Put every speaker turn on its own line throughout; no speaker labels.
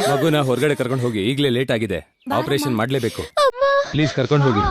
ಮಗುನ ಹೊರಗಡೆ ಕರ್ಕೊಂಡು ಹೋಗಿ, ಈಗಲೇ ಲೇಟ್ ಆಗಿದೆ, ಆಪರೇಷನ್ ಮಾಡ್ಲೇಬೇಕು. ಪ್ಲೀಸ್ ಕರ್ಕೊಂಡು ಹೋಗಿ.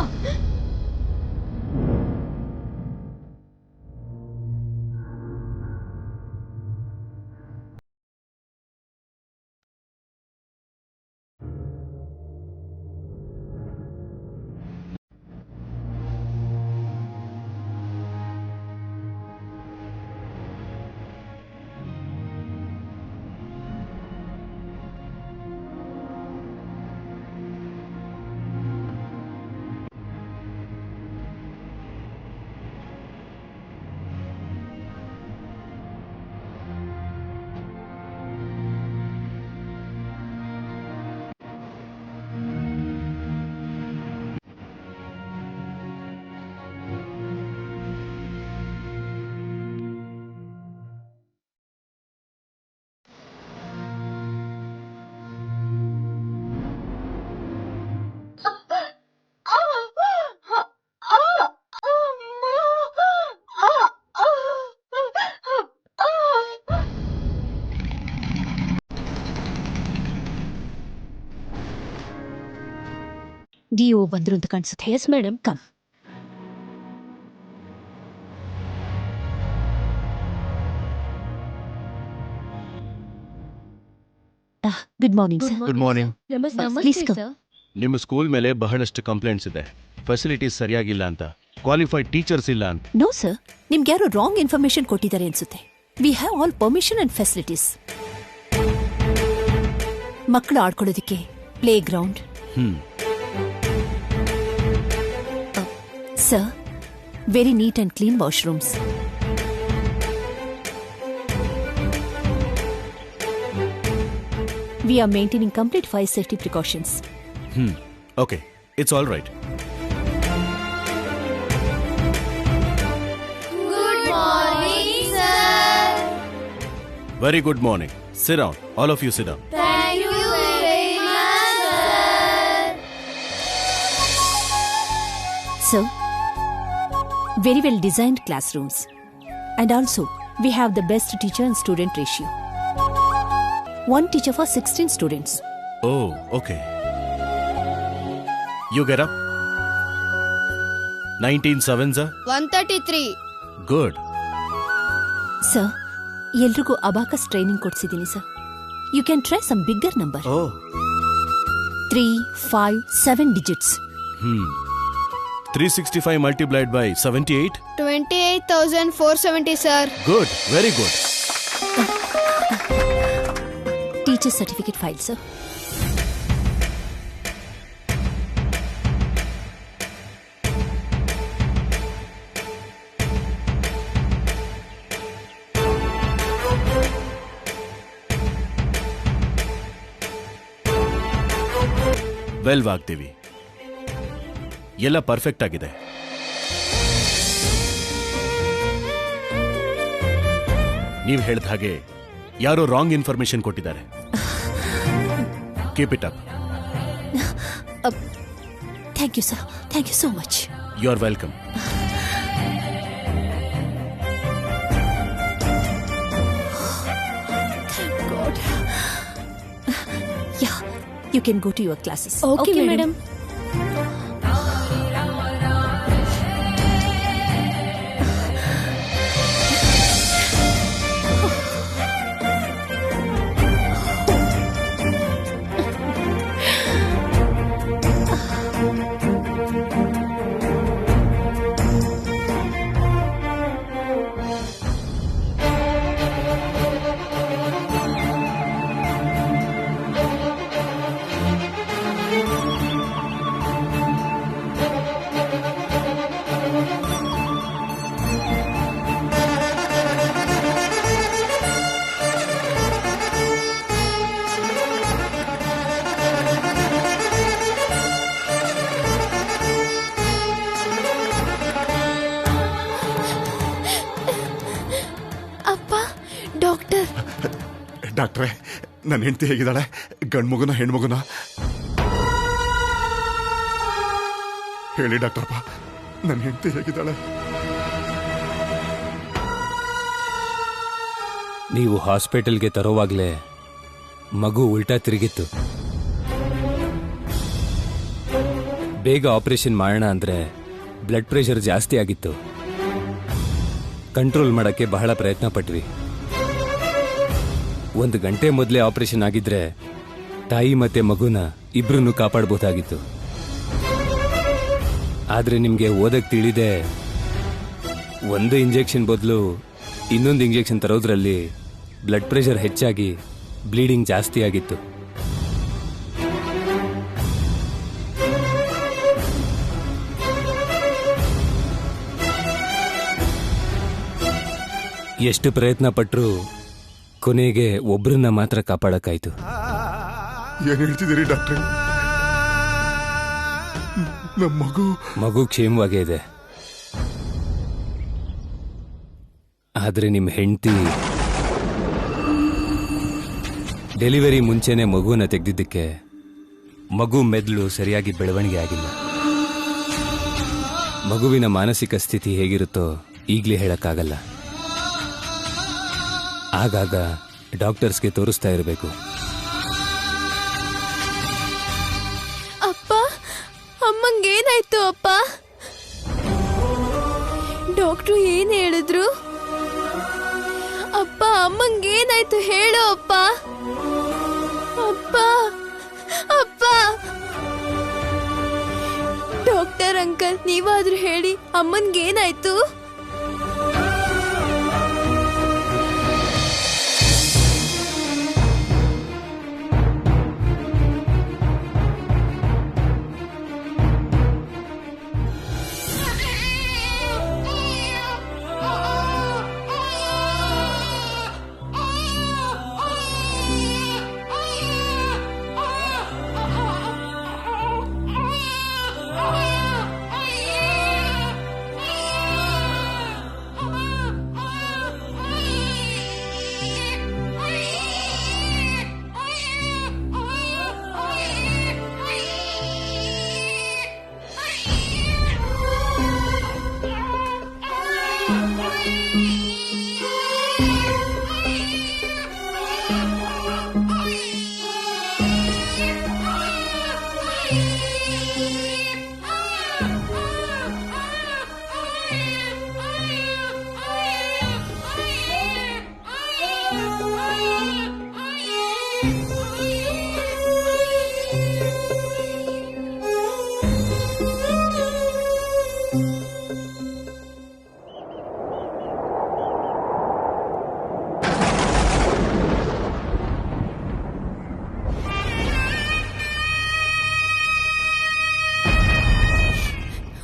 ಡಿಒ ಬಂದ್ರು ಅಂತ ಕಾಣಿಸುತ್ತೆ. Yes madam, come. Good morning sir.
Good morning.
Please come.
ನಿಮ್ಮ ಸ್ಕೂಲ್ ಮೇಲೆ ಬಹಳಷ್ಟು ಕಂಪ್ಲೇಂಟ್ಸ್ ಇದೆ. ಫೆಸಿಲಿಟೀಸ್ ಸರಿಯಾಗಿಲ್ಲ ಅಂತ, ಕ್ವಾಲಿಫೈಡ್ ಟೀಚರ್ಸ್ ಇಲ್ಲ ಅಂತ.
ನೋ ಸರ್, ನಿಮ್ಗೆ ಯಾರೋ ರಾಂಗ್ ಇನ್ಫಾರ್ಮೇಶನ್ ಕೊಟ್ಟಿದ್ದಾರೆ ಅನ್ಸುತ್ತೆ. We have all permission and facilities. ಮಕ್ಕಳು ಆಡ್ಕೊಳ್ಳೋದಕ್ಕೆ play ground, sir, very neat and clean washrooms. We are maintaining complete fire safety precautions.
Okay, it's all right.
Good morning, sir.
Very good morning. Sit down. All of you sit down.
Thank you very much, sir.
Sir, very well designed classrooms. And also, we have the best teacher and student ratio. One teacher for 16 students.
Oh, okay. You get up. 19 sevens,
133.
Good.
Sir, ಎಲ್ರಿಗೂ abacus training ಕೊಡ್ಸಿದ್ದೀನಿ sir. You can try some bigger number.
Oh.
3, 5, 7 digits.
365 multiplied by 78.
28,470, sir.
Good. Very good.
Teacher certificate file, sir.
Well Vagdevi, ಎಲ್ಲ perfect ಆಗಿದೆ. ನೀವು ಹೇಳಿದ ಹಾಗೆ ಯಾರೋ wrong information ಕೊಟ್ಟಿದ್ದಾರೆ. Keep it up.
Thank you, sir. Thank you so much.
You are welcome.
Thank God. Yeah, you can go to your classes.
Okay, madam.
ಡಾಕ್ಟ್ರೆ, ನನ್ನ ಹೆಂಡತಿ ಹೇಗಿದ್ದಾಳೆ? ಗಂಡು ಮಗುನ ಹೆಣ್ಮಗುನ ಹೇಳಿ ಡಾಕ್ಟರ್ಪ್ಪ, ನನ್ನ ಹೆಂಡತಿ ಹೇಗಿದ್ದಾಳೆ?
ನೀವು ಹಾಸ್ಪಿಟಲ್ಗೆ ತರೋವಾಗ್ಲೇ ಮಗು ಉಲ್ಟಾ ತಿರುಗಿತ್ತು. ಬೇಗ ಆಪರೇಷನ್ ಮಾಡೋಣ ಅಂದ್ರೆ ಬ್ಲಡ್ ಪ್ರೆಷರ್ ಜಾಸ್ತಿ ಆಗಿತ್ತು. ಕಂಟ್ರೋಲ್ ಮಾಡಕ್ಕೆ ಬಹಳ ಪ್ರಯತ್ನ ಪಟ್ವಿ. 1 ಗಂಟೆ ಮೊದಲೇ ಆಪರೇಷನ್ ಆಗಿದ್ರೆ ತಾಯಿ ಮತ್ತೆ ಮಗುನ ಇಬ್ರನ್ನು ಕಾಪಾಡಬಹುದಾಗಿತ್ತು. ಆದ್ರೆ ನಿಮ್ಗೆ ಓದಕ್ ತಿಳಿದೆ 1 ಇಂಜೆಕ್ಷನ್ ಬದಲು ಇನ್ನೊಂದು ಇಂಜೆಕ್ಷನ್ ತರೋದ್ರಲ್ಲಿ ಬ್ಲಡ್ ಪ್ರೆಷರ್ ಹೆಚ್ಚಾಗಿ ಬ್ಲೀಡಿಂಗ್ ಜಾಸ್ತಿ ಆಗಿತ್ತು. ಎಷ್ಟು ಪ್ರಯತ್ನ ಪಟ್ರೂ ಕೊನೆಗೆ ಒಬ್ರನ್ನ ಮಾತ್ರ ಕಾಪಾಡಕ್ಕಾಯ್ತು.
ಏನ್ ಹೇಳ್ತಿದ್ದೀರಿ ಡಾಕ್ಟ್ರೆ? ನಮ್ಮ
ಮಗು ಕ್ಷೇಮವಾಗೇ ಇದೆ. ಆದ್ರೆ ನಿಮ್ಮ ಹೆಂಡತಿ ಡೆಲಿವರಿ ಮುಂಚೆನೆ ಮಗುವನ್ನ ತೆಗೆದಿದ್ದಕ್ಕೆ ಮಗು ಮೆದುಳು ಸರಿಯಾಗಿ ಬೆಳವಣಿಗೆ ಆಗಿಲ್ಲ. ಮಗುವಿನ ಮಾನಸಿಕ ಸ್ಥಿತಿ ಹೇಗಿರುತ್ತೋ ಈಗಲೇ ಹೇಳಕ್ಕಾಗಲ್ಲ. ಆಗಾಗ ಡಾಕ್ಟರ್ಸ್ಗೆ ತೋರಿಸ್ತಾ ಇರಬೇಕು.
ಅಪ್ಪ, ಅಮ್ಮಂಗೇನಾಯ್ತು ಅಪ್ಪ? ಡಾಕ್ಟ್ರು ಏನ್ ಹೇಳಿದ್ರು? ಅಪ್ಪ, ಅಮ್ಮಂಗೇನಾಯ್ತು ಹೇಳು ಅಪ್ಪ. ಅಪ್ಪ, ಅಪ್ಪ. ಡಾಕ್ಟರ್ ಅಂಕಲ್, ನೀವಾದ್ರೂ ಹೇಳಿ ಅಮ್ಮನ್ಗೇನಾಯ್ತು?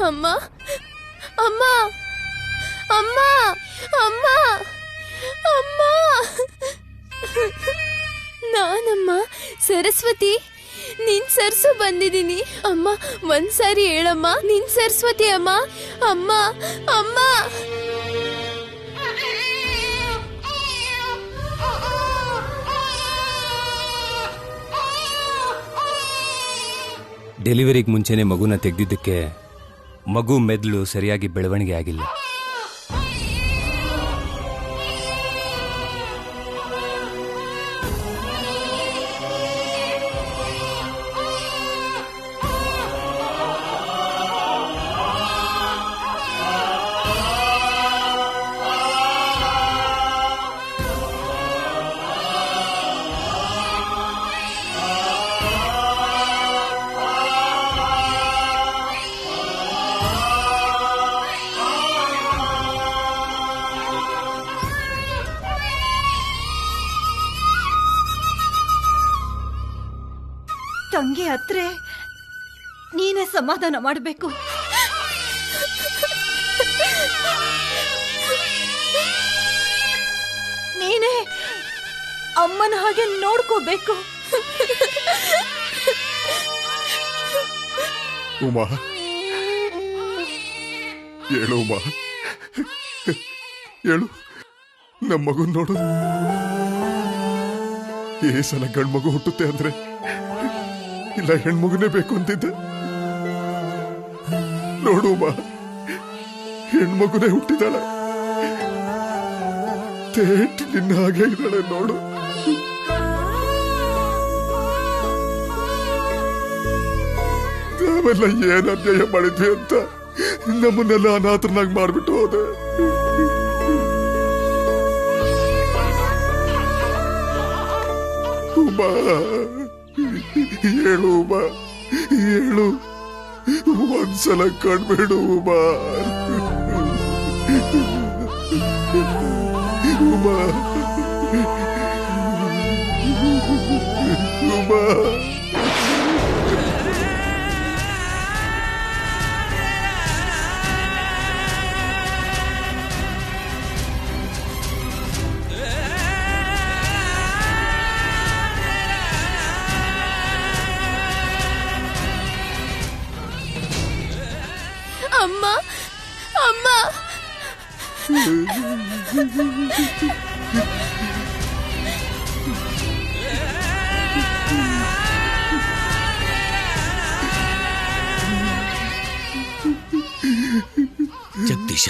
ಅಮ್ಮ, ಅಮ್ಮ, ಅಮ್ಮ, ಅಮ್ಮ, ಅಮ್ಮ. ನಾನಮ್ಮ ಸರಸ್ವತಿ, ನಿನ್ ಸರ್ಸು ಬಂದಿದ್ದೀನಿ. ಅಮ್ಮ, ಒಂದ್ಸಾರಿ ಹೇಳಮ್ಮ, ನಿನ್ ಸರಸ್ವತಿ ಅಮ್ಮ. ಅಮ್ಮ, ಅಮ್ಮ.
ಡೆಲಿವರಿಗೆ ಮುಂಚೆನೆ ಮಗುನ ತೆಗೆದಿದ್ದಕ್ಕೆ ಮಗು ಮೆದುಳು ಸರಿಯಾಗಿ ಬೆಳವಣಿಗೆ ಆಗಿಲ್ಲ.
ತಂಗಿ ಹತ್ರ ನೀನೇ ಸಮಾಧಾನ ಮಾಡಬೇಕು. ನೀನೇ ಅಮ್ಮನ ಹಾಗೆ ನೋಡ್ಕೋಬೇಕು.
ಉಮಾ, ಹೇಳು ಉಮಾ, ಹೇಳು. ನಮ್ಮ ಮಗು ನೋಡು, ಈ ಸಲ ಗಂಡ್ಮಗು ಹುಟ್ಟುತ್ತೆ ಅಂದ್ರೆ ಇಲ್ಲ ಹೆಣ್ಮಗುನೇ ಬೇಕು ಅಂತಿದ್ದೆ. ನೋಡು ಉಮಾ, ಹೆಣ್ಮಗುನೇ ಹುಟ್ಟಿದಾಳೆ. ತೇಟ್ ನಿನ್ನ ಹಾಗೆ ಇದ್ದಾಳೆ ನೋಡು. ನಾವೆಲ್ಲ ಏನ್ ಅನ್ಯಾಯ ಮಾಡಿದ್ವಿ ಅಂತ ನಮ್ಮನ್ನೆಲ್ಲ ಅನಾಥರನ್ನಾಗಿ ಮಾಡ್ಬಿಟ್ಟು ಹೋದೆ. ಉಮಾ, ಹೇಳು ಉಮಾ, ಹೇಳು, ಒಂದ್ಸಲ ಕಣ್ಬೇಡು ಉಮಾ. ಉಮಾ, ಉಮಾ.
ಅಮ್ಮ, ಅಮ್ಮ.
ಜಗದೀಶ,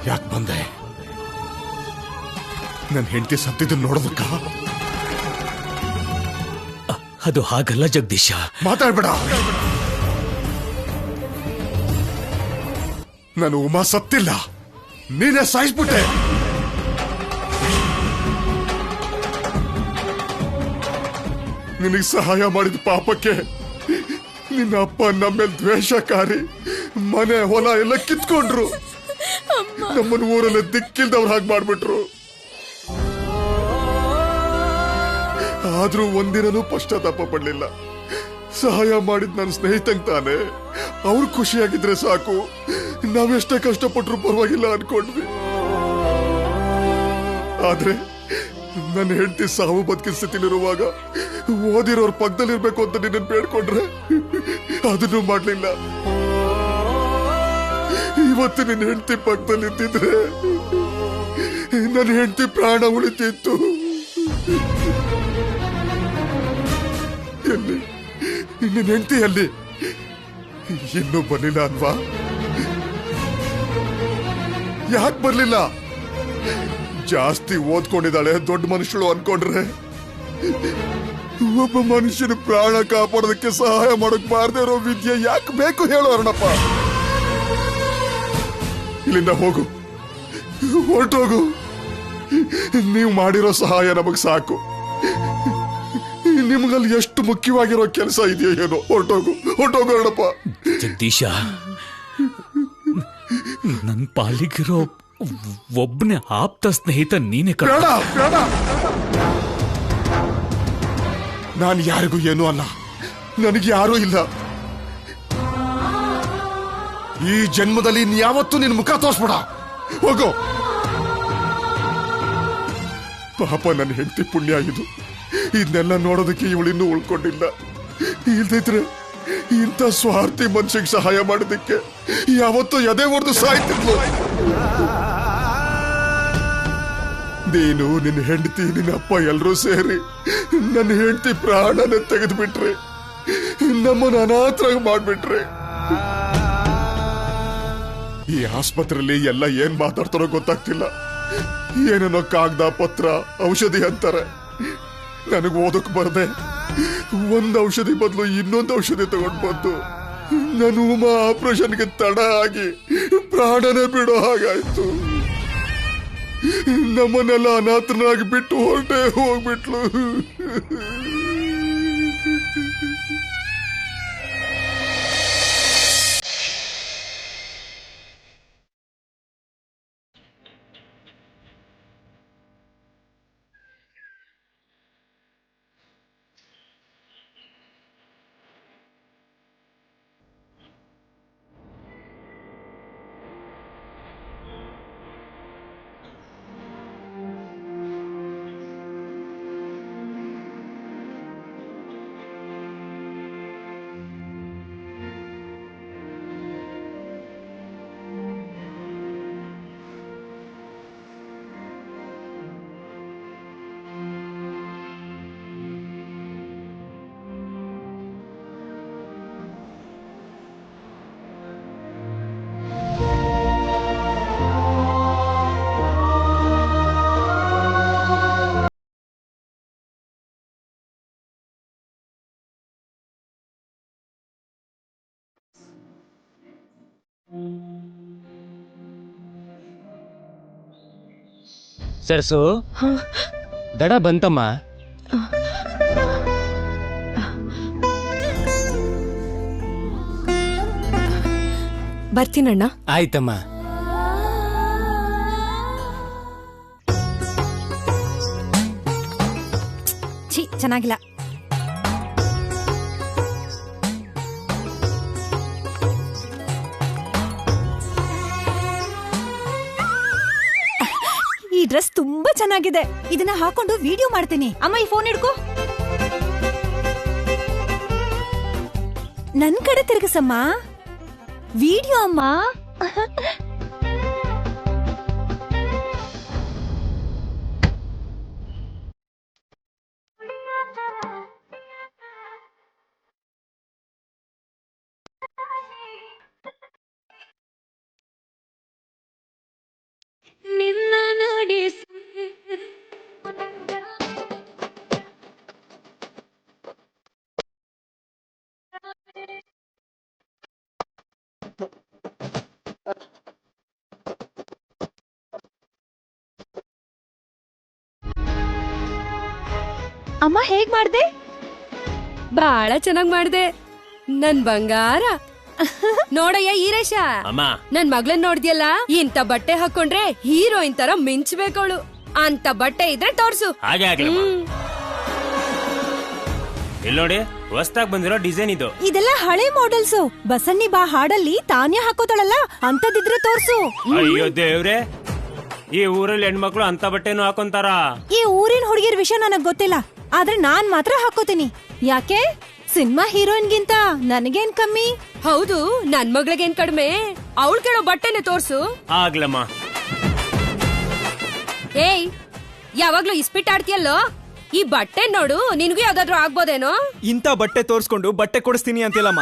ಯಾಕೆ ಬಂದೆ? ನನ್ನ ಹೆಂಡತಿ ಸತ್ತಿದ್ದನ್ನು ನೋಡೋದಕ್ಕ?
ಅದು ಹಾಗಲ್ಲ ಜಗದೀಶ.
ಮಾತಾಡ್ಬೇಡ. ನಾನು ಉಮಾ ಸತ್ತಿಲ್ಲ, ನೀನೇ ಸಾಯಿಸ್ಬಿಟ್ಟೆ. ನಿನಗೆ ಸಹಾಯ ಮಾಡಿದ ಪಾಪಕ್ಕೆ ನಿನ್ನ ಅಪ್ಪ ನಮ್ಮ ಮೇಲೆ ದ್ವೇಷಕಾರಿ, ಮನೆ ಹೊಲ ಎಲ್ಲ ಕಿತ್ಕೊಂಡ್ರು, ನಮ್ಮನ್ನು ಊರಲ್ಲೇ ದಿಕ್ಕಿಲ್ದವ್ರು ಹಾಗೆ ಮಾಡ್ಬಿಟ್ರು. ಆದ್ರೂ ಒಂದಿನೂ ಪಶ್ಚಾತ್ತಾಪ ಪಡ್ಲಿಲ್ಲ. ಸಹಾಯ ಮಾಡಿದ್ ನನ್ನ ಸ್ನೇಹಿತಂಗ್ ತಾನೆ, ಅವ್ರು ಖುಷಿಯಾಗಿದ್ರೆ ಸಾಕು, ನಾವೆಷ್ಟೇ ಕಷ್ಟಪಟ್ರು ಪರವಾಗಿಲ್ಲ ಅನ್ಕೊಂಡ್ವಿ. ಆದ್ರೆ ನನ್ನ ಹೆಂಡತಿ ಸಾವು ಬದುಕಿನ ಸ್ಥಿತಿಲಿರುವಾಗ ಓದಿರೋರ್ ಪಕ್ಕದಲ್ಲಿರ್ಬೇಕು ಅಂತ ನಿನ್ನ ಬೇಡ್ಕೊಂಡ್ರೆ ಅದನ್ನು ಮಾಡ್ಲಿಲ್ಲ. ಇವತ್ತು ನಿನ್ನ ಹೆಂಡತಿ ಪಕ್ಕದಲ್ಲಿ ಇದ್ದಿದ್ರೆ ನನ್ನ ಹೆಂಡತಿ ಪ್ರಾಣ ಉಳಿತಿತ್ತು. ಎಲ್ಲಿ ನಿನ್ನ ಹೆಂಡತಿ? ಅಲ್ಲಿ ಇನ್ನೂ ಬರ್ಲಿಲ್ಲ ಅಲ್ವಾ? ಯಾಕೆ ಬರ್ಲಿಲ್ಲ? ಜಾಸ್ತಿ ಓದ್ಕೊಂಡಿದ್ದಾಳೆ, ದೊಡ್ಡ ಮನುಷ್ಯಳು ಅನ್ಕೊಂಡ್ರೆ ಒಬ್ಬ ಮನುಷ್ಯನ ಪ್ರಾಣ ಕಾಪಾಡೋದಕ್ಕೆ ಸಹಾಯ ಮಾಡಕ್ ಬಾರ್ದೇ ಇರೋ ವಿದ್ಯೆ ಯಾಕೆ ಬೇಕು ಹೇಳೋ ಅರ್ಣಪ್ಪ? ಇಲ್ಲಿಂದ ಹೋಗು, ಹೊರಟೋಗು. ನೀವು ಮಾಡಿರೋ ಸಹಾಯ ನಮಗ್ ಸಾಕು. ನಿಮ್ಗಲ್ಲಿ ಎಷ್ಟು ಮುಖ್ಯವಾಗಿರೋ ಕೆಲಸ ಇದೆಯೋ ಏನೋ. ಹೊರಟೋಗು, ಹೊರಟೋಗು ಅರ್ಣಪ್ಪ.
ಜಗದೀಶ, ನನ್ ಪಾಲಿಗಿರೋ ಒಬ್ಬನೇ ಆಪ್ತ ಸ್ನೇಹಿತ ನೀನೆ.
ಬೇಡ ಬೇಡ, ನಾನು ಯಾರಿಗೂ ಏನೂ ಅಲ್ಲ, ನನಗೆ ಯಾರೂ ಇಲ್ಲ. ಈ ಜನ್ಮದಲ್ಲಿ ಯಾವತ್ತೂ ನಿನ್ ಮುಖ ತೋರಿಸ್ಬೇಡ. ಹೋಗೋ. ಪಾಪ ನನ್ನ ಹೆಂಡತಿ ಪುಣ್ಯ ಇದು. ಇದನ್ನೆಲ್ಲ ನೋಡೋದಕ್ಕೆ ಇವಳಿನ್ನೂ ಉಳ್ಕೊಂಡಿಲ್ಲ. ಇಲ್ದಿದ್ರೆ ಇಂಥ ಸ್ವಾರ್ಥಿ ಮನುಷ್ಯಗೆ ಸಹಾಯ ಮಾಡೋದಕ್ಕೆ ಯಾವತ್ತೂ ಎದೆ ಹೊಡೆದು ಸಾಯ್ತಿದ್ಲು. ನೀನು, ನಿನ್ನ ಹೆಂಡತಿ, ನಿನ್ನ ಅಪ್ಪ ಎಲ್ಲರೂ ಸೇರಿ ನನ್ನ ಹೆಂಡತಿ ಪ್ರಾಣನ ತೆಗೆದು ಬಿಟ್ರೆ, ನಮ್ಮನ್ನು ಅನಾಥರಾಗಿ ಮಾಡ್ಬಿಟ್ರೆ. ಈ ಆಸ್ಪತ್ರೆಯಲ್ಲಿ ಎಲ್ಲ ಏನ್ ಮಾತಾಡ್ತಾರೋ ಗೊತ್ತಾಗ್ತಿಲ್ಲ. ಏನೇನೋ ಕಾಗದ ಪತ್ರ ಔಷಧಿ ಅಂತಾರೆ. ನನಗೆ ಓದಕ್ ಬರದೆ ಒಂದ್ ಔಷಧಿ ಬದಲು ಇನ್ನೊಂದು ಔಷಧಿ ತಗೊಂಡು ಬಂದು ನಾನು ಉಮಾ ಆಪರೇಷನ್ಗೆ ತಡ ಆಗಿ ಪ್ರಾಣನೇ ಬಿಡೋ ಹಾಗಾಯ್ತು. ನಮ್ಮನ್ನೆಲ್ಲ ಅನಾಥನಾಗಿ ಬಿಟ್ಟು ಹೊರಟೆ ಹೋಗ್ಬಿಟ್ಲು.
ಸರ್ಸು ದಡ ಬಂತಮ್ಮ.
ಬರ್ತೀನಣ್ಣ.
ಆಯ್ತಮ್ಮ.
ಛೀ, ಚೆನ್ನಾಗಿಲ್ಲ. ಈ ಡ್ರೆಸ್ ತುಂಬಾ ಚೆನ್ನಾಗಿದೆ. ಇದನ್ನ ಹಾಕೊಂಡು ವಿಡಿಯೋ ಮಾಡ್ತೀನಿ. ಅಮ್ಮ, ಈ ಫೋನ್ ಹಿಡ್ಕೋ. ನನ್ ಕಡೆ ತಿರುಗಿಸಮ್ಮ. ವಿಡಿಯೋ ಅಮ್ಮ.
ನಿನ್ನ ನೋಡಿ
ಅಮ್ಮ, ಹೇಗ್ ಮಾಡ್ದೆ?
ಬಾಳ ಚೆನ್ನಾಗ್ ಮಾಡ್ದೆ ನನ್ ಬಂಗಾರ. ನೋಡಯ್ಯ ಈರೇಶ, ನನ್ ಮಗ್ಳನ್ ನೋಡ್ದ್ಯಲ್ಲ, ಇಂತ ಬಟ್ಟೆ ಹಾಕೊಂಡ್ರೆ ಹೀರೋಯಿನ್ ತರ ಮಿಂಚ್ಬೇಕವಳು. ಅಂತ ಬಟ್ಟೆ ಇದ್ರೆ ತೋರ್ಸು.
ಹಾಗೆ ಇಲ್ಲಿ ನೋಡಿ, ಹೊಸ್ದಾಗ್ ಬಂದಿರೋ ಡಿಸೈನ್ ಇದು.
ಇದೆಲ್ಲ ಹಳೆ ಮಾಡೆಲ್ಸು. ಬಸಣ್ಣಿ ಬಾ ಹಾಡಲ್ಲಿ ತಾನ್ಯ ಹಾಕೋತಾಳಲ್ಲ, ಅಂತದಿದ್ರೆ ತೋರ್ಸು.
ಅಯ್ಯೋ ದೇವ್ರೆ, ಈ ಊರಲ್ಲಿ ಹೆಣ್ಮಕ್ಳು ಅಂತ ಬಟ್ಟೆನೂ ಹಾಕೊಂತಾರ?
ಈ ಊರಿನ ಹುಡುಗಿರ್ ವಿಷಯ ನನಗ್ ಗೊತ್ತಿಲ್ಲ, ಆದ್ರೆ ನಾನ್ ಮಾತ್ರ ಹಾಕೋತೀನಿ. ಯಾಕೆ? ಸಿನಿಮಾ ಹೀರೋಯಿನ್ಗಿಂತ ನನಗೇನ್ ಕಮ್ಮಿ?
ಹೌದು, ನನ್ ಮಗ್ಳಿಗೇನ್ ಕಡಿಮೆ? ಅವಳು ಕೇಳೋ ಬಟ್ಟೆನೆ ತೋರ್ಸು.
ಆಗ್ಲಮ್ಮ.
ಏಯ್, ಯಾವಾಗ್ಲೂ ಇಸ್ಪಿಟ್ ಆಡ್ತೀಯಲ್ಲೋ, ಈ ಬಟ್ಟೆ ನೋಡು, ನಿನ್ಗೂ ಯಾವ್ದಾದ್ರು ಆಗ್ಬೋದೇನೋ?
ಇಂತ ಬಟ್ಟೆ ತೋರ್ಸ್ಕೊಂಡು ಬಟ್ಟೆ ಕೊಡಿಸ್ತೀನಿ ಅಂತಿಲ್ಲಮ್ಮ.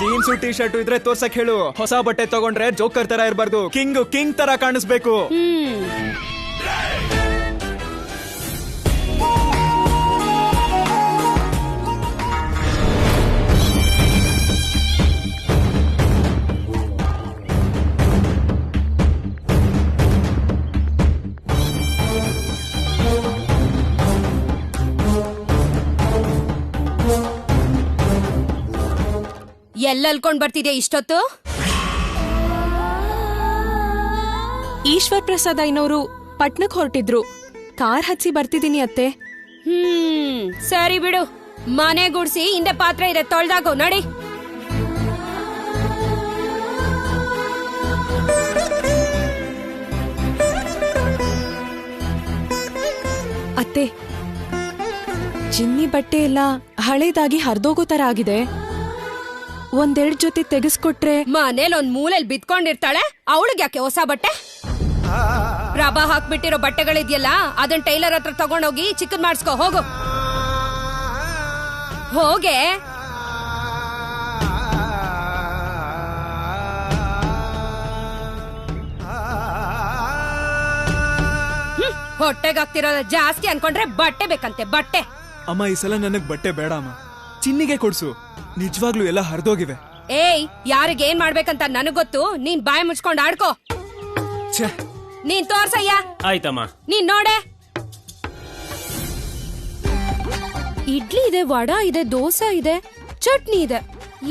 ಜೀನ್ಸ್ ಟೀ ಶರ್ಟ್ ಇದ್ರೆ ತೋರ್ಸಕ್ ಹೇಳು. ಹೊಸ ಬಟ್ಟೆ ತಗೊಂಡ್ರೆ ಜೋಕರ್ ತರ ಇರ್ಬಾರ್ದು, ಕಿಂಗ್ ತರ ಕಾಣಿಸ್ಬೇಕು.
ಎಲ್ಲಲ್ಕೊಂಡ್ ಬರ್ತಿದ್ಯಾ ಇಷ್ಟೊತ್ತು?
ಈಶ್ವರ್ ಪ್ರಸಾದ್ ಐನೋರು ಪಟ್ನಕ್ ಹೊರಟಿದ್ರು. ಕಾರ್ ಹಚ್ಚಿ ಬರ್ತಿದೀನಿ ಅತ್ತೆ.
ಸರಿ ಬಿಡು, ಮನೆ ಗುಡ್ಸಿ ಹಿಂದೆ ಪಾತ್ರೆ ಇದೆ, ತೊಳ್ದಾಗೋ ನಡಿ.
ಅತ್ತೆ, ಚಿನ್ನಿ ಬಟ್ಟೆ ಎಲ್ಲ ಹಳೇದಾಗಿ ಹರಿದೋಗೋ ತರ ಆಗಿದೆ. ಒಂದೆರಡು ಜೊತೆ ತೆಗೆಸ್ಕೊಟ್ರೆ.
ಮನೇಲಿ ಒಂದ್ ಮೂಲೆಲ್ ಬಿತ್ಕೊಂಡಿರ್ತಾಳೆ, ಅವಳಿಗೆ ಯಾಕೆ ಹೊಸ ಬಟ್ಟೆ? ಪ್ರಭಾ ಹಾಕ್ಬಿಟ್ಟಿರೋ ಬಟ್ಟೆಗಳಿದ್ಯಲ್ಲ, ಅದನ್ನ ಟೈಲರ್ ಹತ್ರ ತಗೊಂಡೋಗಿ ಚಿಕ್ಕದ್ ಮಾಡಿಸ್ಕೊ ಹೋಗು. ಹೋಗೆ. ಹೊಟ್ಟೆಗಾಗ್ತಿರೋದ ಜಾಸ್ತಿ ಅನ್ಕೊಂಡ್ರೆ ಬಟ್ಟೆ ಬೇಕಂತೆ, ಬಟ್ಟೆ.
ಅಮ್ಮ, ಈ ಸಲ ನನಗ್ ಬಟ್ಟೆ ಬೇಡ ಅಮ್ಮ, ಚಿನ್ನಿಗೆ ಕೊಡ್ಸು. ನಿಜವಾಗ್ಲೂ ಎಲ್ಲ ಹರಿದೋಗಿವೆ.
ಏಯ್, ಯಾರಿಗೆ ಏನ್ ಮಾಡ್ಬೇಕಂತ ನನಗ್ ಗೊತ್ತು. ನೀನ್ ಬಾಯಿ ಮುಚ್ಕೊಂಡ್ ಆಡ್ಕೋ. ನೀನ್ ತೋರ್ಸಯ್ಯ.
ಆಯ್ತಮ್ಮ.
ನೀನ್ ನೋಡೆ. ಇಡ್ಲಿ ಇದೆ, ವಡಾ ಇದೆ, ದೋಸೆ ಇದೆ, ಚಟ್ನಿ ಇದೆ.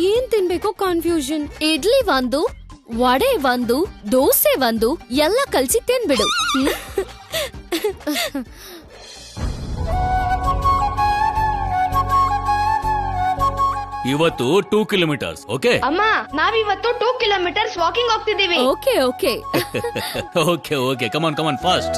ಏನ್ ತಿನ್ಬೇಕು ಕನ್ಫ್ಯೂಷನ್.
ಇಡ್ಲಿ ಒಂದು, ವಡೆ ಒಂದು, ದೋಸೆ ಒಂದು, ಎಲ್ಲ ಕಲ್ಸಿ ತಿನ್ಬಿಡು.
ಇವತ್ತು 2 ಕಿಲೋಮೀಟರ್ಸ್. ಓಕೆ
ಅಮ್ಮ, ನಾವಿವತ್ತು 2 ಕಿಲೋಮೀಟರ್ಸ್ ವಾಕಿಂಗ್ ಹೋಗ್ತಿದೀವಿ.
Okay okay
okay okay, come on fast.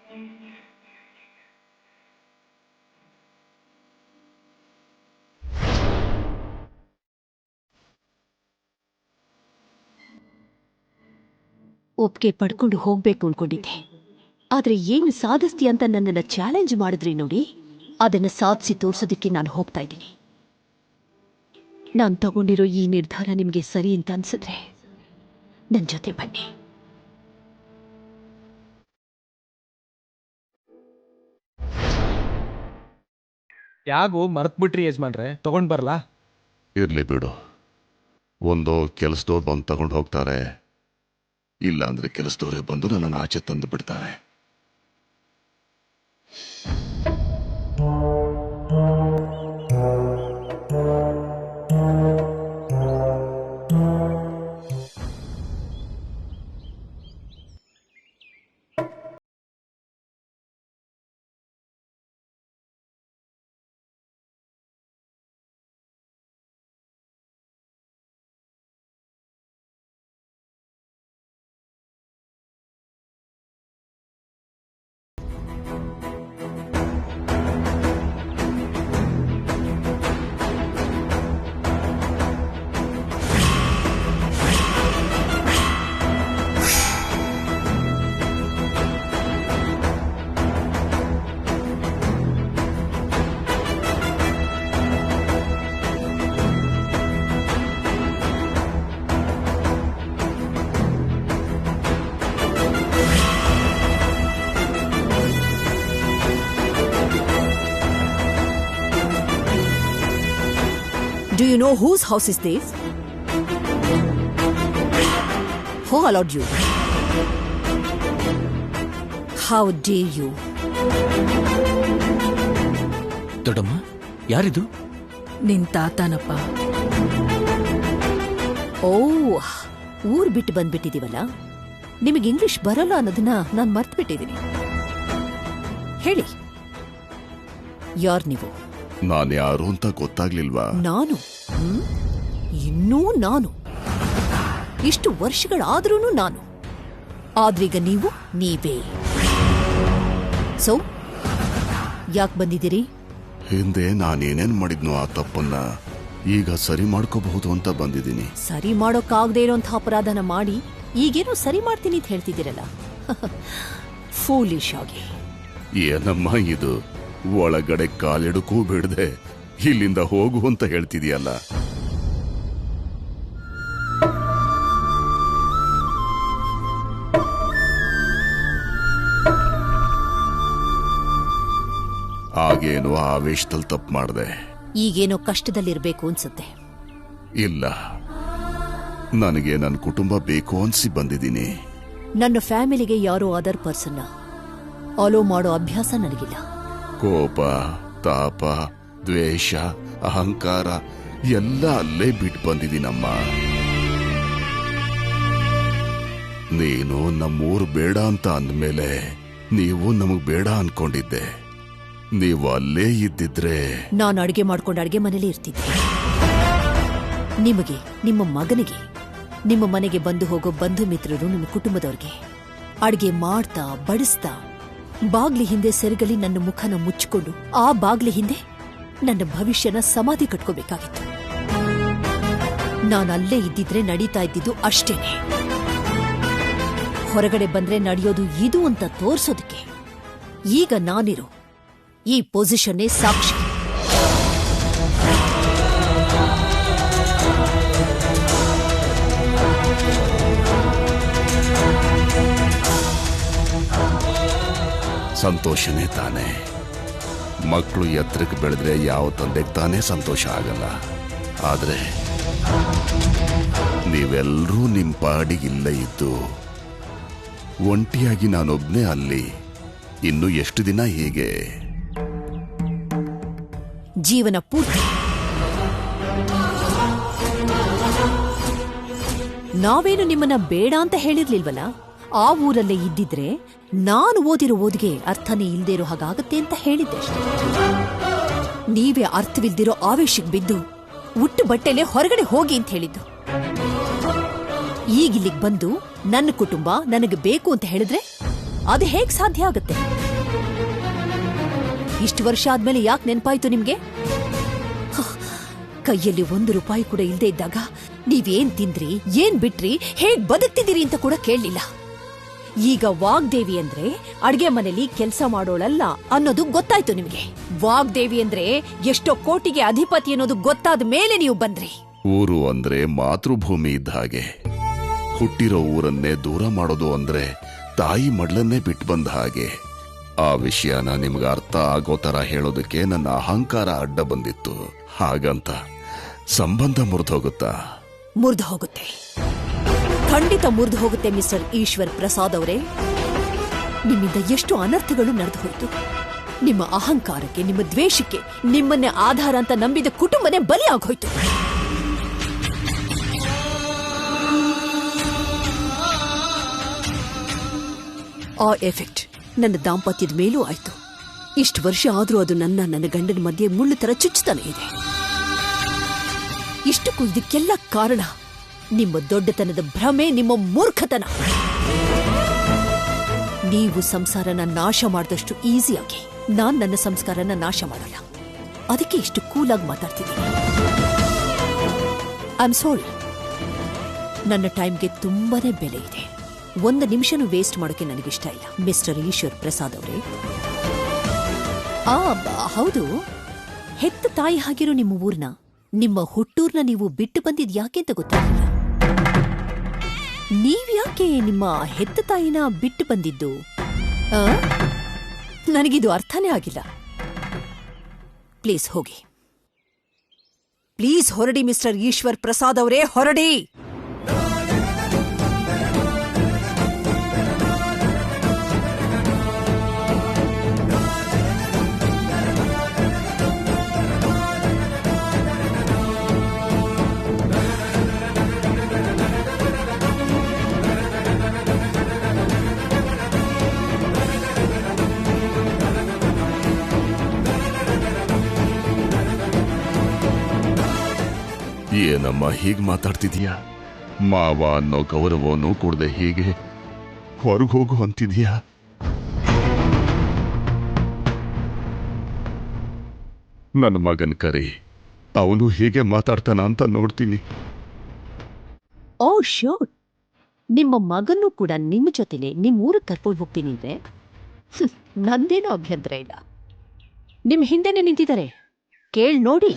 ಒಪ್ಪಿಗೆ ಪಡ್ಕೊಂಡು ಹೋಗ್ಬೇಕು ಅನ್ಕೊಂಡಿದ್ದೆ, ಆದ್ರೆ ಏನು ಸಾಧಿಸ್ತಿ ಅಂತ ನನ್ನನ್ನು ಚಾಲೆಂಜ್ ಮಾಡಿದ್ರಿ ನೋಡಿ, ಅದನ್ನು ಸಾಧಿಸಿ ತೋರ್ಸೋದಕ್ಕೆ ನಾನು ಹೋಗ್ತಾ ಇದ್ದೀನಿ. ನಾನು ತಗೊಂಡಿರೋ ಈ ನಿರ್ಧಾರ ನಿಮಗೆ ಸರಿ ಅಂತ ಅನ್ಸಿದ್ರೆ ನನ್ನ ಜೊತೆ ಬನ್ನಿ.
ಯಾಗೋ ಮರ್ತ್ಬಿಟ್ರಿ ಯಜಮಾನ್ರೆ, ತಗೊಂಡ್ ಬರ್ಲಾ?
ಇರ್ಲಿ ಬಿಡು, ಒಂದು ಕೆಲಸದವ್ರು ಬಂದು ತಗೊಂಡು ಹೋಗ್ತಾರೆ, ಇಲ್ಲ ಅಂದ್ರೆ ಕೆಲಸದವರೇ ಬಂದು ನನ್ನನ್ನು ಆಚೆ ತಂದು ಬಿಡ್ತಾರೆ.
Do you know whose house is this? Who allowed you? How dare you?
ದೊಡ್ಡಮ್ಮ, ಯಾರಿದು?
ನಿನ್ ತಾತನಪ್ಪ. ಓ, ಊರ್ ಬಿಟ್ಟು ಬಂದ್ಬಿಟ್ಟಿದೀವಲ್ಲ, ನಿಮಗೆ ಇಂಗ್ಲಿಷ್ ಬರಲ್ಲ ಅನ್ನೋದನ್ನ ನಾನು ಮರ್ತು ಬಿಟ್ಟಿದ್ದೀನಿ. ಹೇಳಿ, ಯಾರ್ ನೀವು?
ನಾನು ಯಾರು ಅಂತ ಗೊತ್ತಾಗ್ಲಿಲ್ವಾ?
ನಾನು ಇನ್ನೂ ನಾನು, ಇಷ್ಟು ವರ್ಷಗಳಾದ್ರೂ ನಾನು, ಆದ್ರೀಗ ನೀವು ನೀವೇ. ಸೊ ಯಾಕೆ ಬಂದಿದ್ದೀರಿ?
ಹಿಂದೆ ನಾನೇನೇನ್ ಮಾಡಿದ್ನೋ ಆ ತಪ್ಪನ್ನ ಈಗ ಸರಿ ಮಾಡ್ಕೋಬಹುದು ಅಂತ ಬಂದಿದ್ದೀನಿ.
ಸರಿ ಮಾಡೋಕ್ಕಾಗದೇ ಇರೋಂಥ ಅಪರಾಧನ ಮಾಡಿ ಈಗೇನೋ ಸರಿ ಮಾಡ್ತೀನಿ ಅಂತ ಹೇಳ್ತಿದ್ದೀರಲ್ಲ, ಫೂಲಿಶ್ ಆಗಿ.
ಏನಮ್ಮ ಇದು, ಒಳಗಡೆ ಕಾಲಿಡಕ್ಕೂ ಬಿಡದೆ ಇಲ್ಲಿಂದ ಹೋಗು ಅಂತ ಹೇಳ್ತಿದೀಯಲ್ಲ. ಆಗೇನೋ ಆವೇಶದಲ್ಲಿ ತಪ್ಪು ಮಾಡಿದೆ.
ಈಗೇನೋ ಕಷ್ಟದಲ್ಲಿರ್ಬೇಕು ಅನ್ಸುತ್ತೆ.
ಇಲ್ಲ, ನನಗೆ ನನ್ನ ಕುಟುಂಬ ಬೇಕು ಅನ್ಸಿ ಬಂದಿದ್ದೀನಿ.
ನನ್ನ ಫ್ಯಾಮಿಲಿಗೆ ಯಾರೋ ಅದರ್ ಪರ್ಸನ್ನ ಅಲೋ ಮಾಡೋ ಅಭ್ಯಾಸ ನನಗಿಲ್ಲ.
ಕೋಪ, ತಾಪ, ದ್ವೇಷ, ಅಹಂಕಾರ ಎಲ್ಲ ಅಲ್ಲೇ ಬಿಟ್ಟು ಬಂದಿದ್ದೀನಮ್ಮ. ನೀನು ನಮ್ಮೂರು ಬೇಡ ಅಂತ ಅಂದ್ಮೇಲೆ ನೀವು ನಮಗ್ ಬೇಡ ಅನ್ಕೊಂಡಿದ್ದೆ. ನೀವು ಅಲ್ಲೇ ಇದ್ದಿದ್ರೆ
ನಾನು ಅಡಿಗೆ ಮಾಡ್ಕೊಂಡು ಅಡಿಗೆ ಮನೇಲಿ ಇರ್ತಿದ್ದೆ. ನಿಮಗೆ, ನಿಮ್ಮ ಮಗನಿಗೆ, ನಿಮ್ಮ ಮನೆಗೆ ಬಂದು ಹೋಗೋ ಬಂಧು ಮಿತ್ರರು, ನಿಮ್ಮ ಕುಟುಂಬದವ್ರಿಗೆ ಅಡಿಗೆ ಮಾಡ್ತಾ ಬಡಿಸ್ತಾ ಬಾಗ್ಲಿ ಹಿಂದೆ ಸೆರಗಲಿ ನನ್ನ ಮುಖನ ಮುಚ್ಚಿಕೊಂಡು ಆ ಬಾಗ್ಲಿ ಹಿಂದೆ ನನ್ನ ಭವಿಷ್ಯನ ಸಮಾಧಿ ಕಟ್ಕೋಬೇಕಾಗಿತ್ತು. ನಾನಲ್ಲೇ ಇದ್ದಿದ್ರೆ ನಡೀತಾ ಇದ್ದಿದ್ದು ಅಷ್ಟೇನೆ. ಹೊರಗಡೆ ಬಂದ್ರೆ ನಡೆಯೋದು ಇದು ಅಂತ ತೋರ್ಸೋದಕ್ಕೆ ಈಗ ನಾನಿರೋ ಈ ಪೊಸಿಷನ್ನೇ ಸಾಕ್ಷಿ.
ಸಂತೋಷನೇ ತಾನೆ. ಮಕ್ಕಳು ಎತ್ತರಕ್ಕೆ ಬೆಳೆದ್ರೆ ಯಾವ ತಂದೆಗೆ ತಾನೇ ಸಂತೋಷ ಆಗಲ್ಲ. ಆದ್ರೆ ನೀವೆಲ್ಲರೂ ನಿಮ್ಮ ಪಾಡಿಗಿಲ್ಲ ಇದ್ದು ಒಂಟಿಯಾಗಿ ನಾನೊಬ್ನೇ ಅಲ್ಲಿ ಇನ್ನು ಎಷ್ಟು ದಿನ ಹೀಗೆ?
ಜೀವನ ಪೂರ್ತಿ. ನಾವೇನು ನಿಮ್ಮನ್ನ ಬೇಡ ಅಂತ ಹೇಳಿರ್ಲಿಲ್ವಲ್ಲ. ಆ ಊರಲ್ಲೇ ಇದ್ದಿದ್ರೆ ನಾನು ಓದಿರೋ ಓದಿಗೆ ಅರ್ಥನೇ ಇಲ್ದೇ ಇರೋ ಹಾಗಾಗತ್ತೆ ಅಂತ ಹೇಳಿದ್ದೆ ಅಷ್ಟೇ. ನೀವೇ ಅರ್ಥವಿಲ್ದಿರೋ ಆವೇಶಕ್ಕೆ ಬಿದ್ದು ಉಟ್ಟು ಬಟ್ಟೆಲೆ ಹೊರಗಡೆ ಹೋಗಿ ಅಂತ ಹೇಳಿದ್ದು. ಈಗಿಲ್ಲಿಗೆ ಬಂದು ನನ್ನ ಕುಟುಂಬ ನನಗೆ ಬೇಕು ಅಂತ ಹೇಳಿದ್ರೆ ಅದು ಹೇಗ್ ಸಾಧ್ಯ ಆಗುತ್ತೆ? ಇಷ್ಟು ವರ್ಷ ಆದ್ಮೇಲೆ ಯಾಕೆ ನೆನ್ಪಾಯ್ತು ನಿಮ್ಗೆ? ಕೈಯಲ್ಲಿ 1 ರೂಪಾಯಿ ಕೂಡ ಇಲ್ದೇ ಇದ್ದಾಗ ನೀವೇನ್ ತಿಂದ್ರಿ, ಏನ್ ಬಿಟ್ರಿ, ಹೇಗ್ ಬದುಕ್ತಿದ್ದೀರಿ ಅಂತ ಕೂಡ ಕೇಳಲಿಲ್ಲ. ಈಗ ವಾಗ್ದೇವಿ ಅಂದ್ರೆ ಅಡ್ಗೆ ಮನೇಲಿ ಕೆಲಸ ಮಾಡೋಳಲ್ಲ ಅನ್ನೋದು ಗೊತ್ತಾಯ್ತು ನಿಮ್ಗೆ. ವಾಗ್ದೇವಿ ಅಂದ್ರೆ ಎಷ್ಟೋ ಕೋಟಿಗೆ ಅಧಿಪತಿ ಅನ್ನೋದು ಗೊತ್ತಾದ ಮೇಲೆ ನೀವು ಬಂದ್ರಿ.
ಊರು ಅಂದ್ರೆ ಮಾತೃಭೂಮಿ ಇದ್ದ ಹಾಗೆ. ಹುಟ್ಟಿರೋ ಊರನ್ನೇ ದೂರ ಮಾಡೋದು ಅಂದ್ರೆ ತಾಯಿ ಮಡ್ಲನ್ನೇ ಬಿಟ್ಟು ಬಂದ ಹಾಗೆ. ಆ ವಿಷಯನ ನಿಮ್ಗೆ ಅರ್ಥ ಆಗೋ ತರ ಹೇಳೋದಕ್ಕೆ ನನ್ನ ಅಹಂಕಾರ ಅಡ್ಡ ಬಂದಿತ್ತು. ಹಾಗಂತ ಸಂಬಂಧ ಮುರಿದು ಹೋಗುತ್ತಾ?
ಮುರಿದು ಹೋಗುತ್ತೆ, ಖಂಡಿತ ಮುರಿದು ಹೋಗುತ್ತೆ ಮಿಸ್ಟರ್ ಈಶ್ವರ್ ಪ್ರಸಾದ್ ಅವರೇ. ನಿಮ್ಮಿಂದ ಎಷ್ಟು ಅನರ್ಥಗಳು ನಡೆದು ಹೋಯ್ತು. ನಿಮ್ಮ ಅಹಂಕಾರಕ್ಕೆ, ನಿಮ್ಮ ದ್ವೇಷಕ್ಕೆ, ನಿಮ್ಮನ್ನೇ ಆಧಾರ ಅಂತ ನಂಬಿದ ಕುಟುಂಬನೇ ಬಲಿ ಆಗೋಯ್ತು. ಆ ಎಫೆಕ್ಟ್ ನನ್ನ ದಾಂಪತ್ಯದ ಮೇಲೂ ಆಯ್ತು. ಇಷ್ಟು ವರ್ಷ ಆದ್ರೂ ಅದು ನನ್ನ ಗಂಡನ ಮಧ್ಯೆ ಮುಳ್ಳು ತರ ಚುಚ್ಚುತ್ತಾನೆ ಇದೆ. ಇಷ್ಟಕ್ಕೂ ಇದಕ್ಕೆಲ್ಲ ಕಾರಣ ನಿಮ್ಮ ದೊಡ್ಡತನದ ಭ್ರಮೆ, ನಿಮ್ಮ ಮೂರ್ಖತನ. ನೀವು ಸಂಸಾರನ ನಾಶ ಮಾಡಿದಷ್ಟು ಈಸಿಯಾಗಿ ನಾನ್ ನನ್ನ ಸಂಸ್ಕಾರನ ನಾಶ ಮಾಡಲ್ಲ. ಅದಕ್ಕೆ ಇಷ್ಟು ಕೂಲಾಗಿ ಮಾತಾಡ್ತಿದ್ದೀನಿ. I am sorry. ನನ್ನ ಟೈಮ್ಗೆ ತುಂಬಾನೇ ಬೆಲೆ ಇದೆ. 1 ನಿಮಿಷನೂ ವೇಸ್ಟ್ ಮಾಡೋಕೆ ನನಗಿಷ್ಟ ಇಲ್ಲ ಮಿಸ್ಟರ್ ಈಶ್ವರ್ ಪ್ರಸಾದ್ ಅವರೇ. ಹೌದು, ಹೆತ್ತ ತಾಯಿ ಆಗಿರೋ ನಿಮ್ಮ ಊರ್ನ, ನಿಮ್ಮ ಹುಟ್ಟೂರ್ನ ನೀವು ಬಿಟ್ಟು ಬಂದಿದ್ ಯಾಕೆ ಅಂತ ಗೊತ್ತಾಗಿಲ್ಲ. ನೀವ್ಯಾಕೆ ನಿಮ್ಮ ಹೆತ್ತ ತಾಯಿನ ಬಿಟ್ಟು ಬಂದಿದ್ದು? ನನಗಿದು ಅರ್ಥನೇ ಆಗಿಲ್ಲ. ಪ್ಲೀಸ್ ಹೋಗಿ, ಪ್ಲೀಸ್ ಹೊರಡಿ ಮಿಸ್ಟರ್ ಈಶ್ವರ್ ಪ್ರಸಾದ್ ಅವರೇ, ಹೊರಡಿ.
ಏನಮ್ಮ ಹೀಗ್ ಮಾತಾಡ್ತಿದೀಯಾ? ಮಾವ ಅನ್ನೋ ಗೌರವನೂ ಕೊಡದೆ ಹೀಗೆ ಹೊರಗೋಗು ಅಂತಿದೀಯಾ? ನನ್ನ ಮಗನ್ ಕರಿ, ಅವನು ಹೀಗೆ ಮಾತಾಡ್ತಾನ ಅಂತ ನೋಡ್ತೀನಿ.
ಓ ಶೋರ್, ನಿಮ್ಮ ಮಗನ್ನೂ ಕೂಡ ನಿಮ್ಮ ಜೊತೆನೆ ನಿಮ್ಮ ಊರಿಗೆ ಕರ್ಕೊಂಡು ಹೋಗ್ತೀನಿ ಅಂದ್ರೆ ನಂದೇನೋ ಅಭ್ಯಂತರ ಇಲ್ಲ. ನಿಮ್ ಹಿಂದೆನೆ ನಿಂತಿದ್ದಾರೆ, ಕೇಳ್ ನೋಡಿ.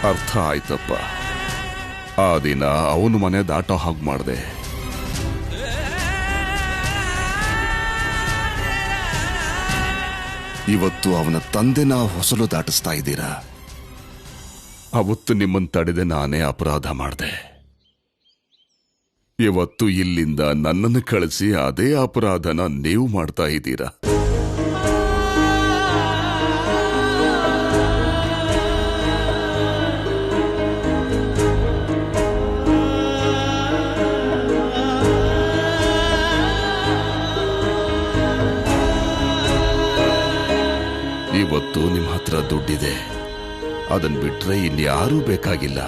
ಅರ್ಥ ಆಯ್ತಪ್ಪ. ಆ ದಿನ ಅವನು ಮನೆ ದಾಟೋ ಹಾಗೆ ಮಾಡಿದೆ. ಇವತ್ತು ಅವನ ತಂದೆನ ಹೊಸಲು ದಾಟಿಸ್ತಾ ಇದ್ದೀರಾ. ಅವತ್ತು ನಿಮ್ಮನ್ನು ತಡೆದೆ ನಾನೇ ಅಪರಾಧ ಮಾಡಿದೆ. ಇವತ್ತು ಇಲ್ಲಿಂದ ನನ್ನನ್ನು ಕಳಿಸಿ ಅದೇ ಅಪರಾಧನ ನೀವು ಮಾಡ್ತಾ ಇದ್ದೀರಾ. ಇವತ್ತು ನಿಮ್ಮ ಹತ್ರ ದುಡ್ಡಿದೆ, ಅದನ್ ಬಿಟ್ರೆ ಇನ್ಯಾರೂ ಬೇಕಾಗಿಲ್ಲ.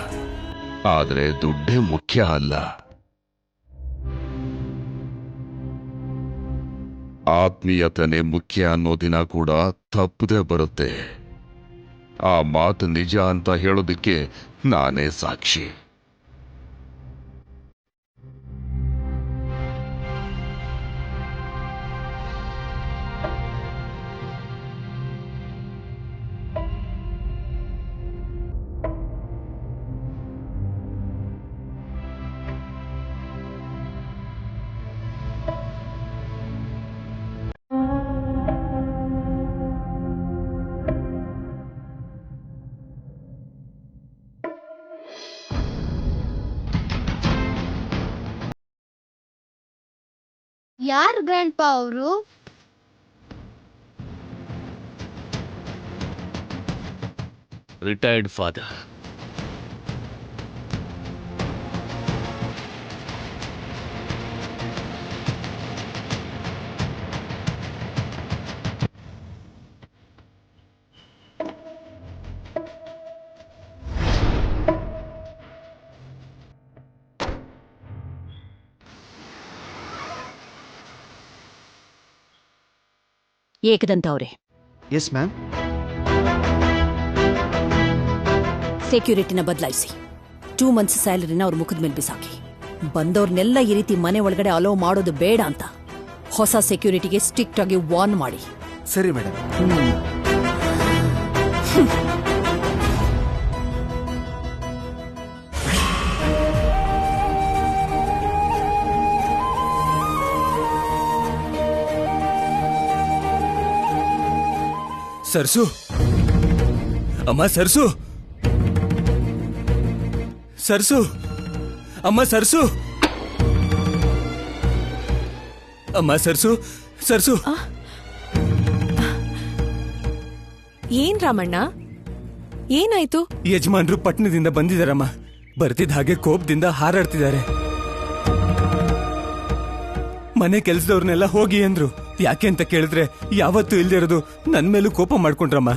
ಆದ್ರೆ ದುಡ್ಡೇ ಮುಖ್ಯ ಅಲ್ಲ. ಆತ್ಮೀಯತನೇ ಮುಖ್ಯ ಅನ್ನೋ ದಿನ ಕೂಡ ತಪ್ಪದೆ ಬರುತ್ತೆ. ಆ ಮಾತು ನಿಜ ಅಂತ ಹೇಳೋದಕ್ಕೆ ನಾನೇ ಸಾಕ್ಷಿ.
ಯಾರು ಗ್ರ್ಯಾಂಡ್ ಪಾ ಅವರು?
Retired father.
ಏಕದಂತ ಅವರೇ.
Yes ma'am.
ಸೆಕ್ಯೂರಿಟಿನ ಬದಲಾಯಿಸಿ. 2 months ಸ್ಯಾಲರಿನ ಅವ್ರ ಮುಖದ ಮೇಲೆ ಬಿಸಾಕಿ. ಬಂದವ್ರನ್ನೆಲ್ಲ ಈ ರೀತಿ ಮನೆ ಒಳಗಡೆ ಅಲೋ ಮಾಡೋದು ಬೇಡ ಅಂತ ಹೊಸ ಸೆಕ್ಯೂರಿಟಿಗೆ ಸ್ಟ್ರಿಕ್ಟ್ ಆಗಿ ವಾರ್ನ್ ಮಾಡಿ.
ಸರಿ ಮೇಡಮ್.
ಸರ್ಸು, ಅಮ್ಮ ಸರ್ಸು, ಸರ್ಸು, ಅಮ್ಮ ಸರ್ಸು, ಅಮ್ಮ ಸರ್ಸು, ಸರ್ಸು.
ಏನ್ ರಾಮಣ್ಣ, ಏನಾಯ್ತು?
ಯಜಮಾನ್ರು ಪಟ್ಟಣದಿಂದ ಬಂದಿದಾರಮ್ಮ. ಬರ್ತಿದ್ದ ಹಾಗೆ ಕೋಪದಿಂದ ಹಾರಾಡ್ತಿದ್ದಾರೆ. ಮನೆ ಕೆಲ್ಸದವ್ರನ್ನೆಲ್ಲ ಹೋಗಿ ಅಂದ್ರು. ಯಾಕೆ ಅಂತ ಕೇಳಿದ್ರೆ ಯಾವತ್ತೂ ಇಲ್ದೇ ಇರೋದು ನನ್ ಮೇಲೂ ಕೋಪ ಮಾಡ್ಕೊಂಡ್ರಮ್ಮ.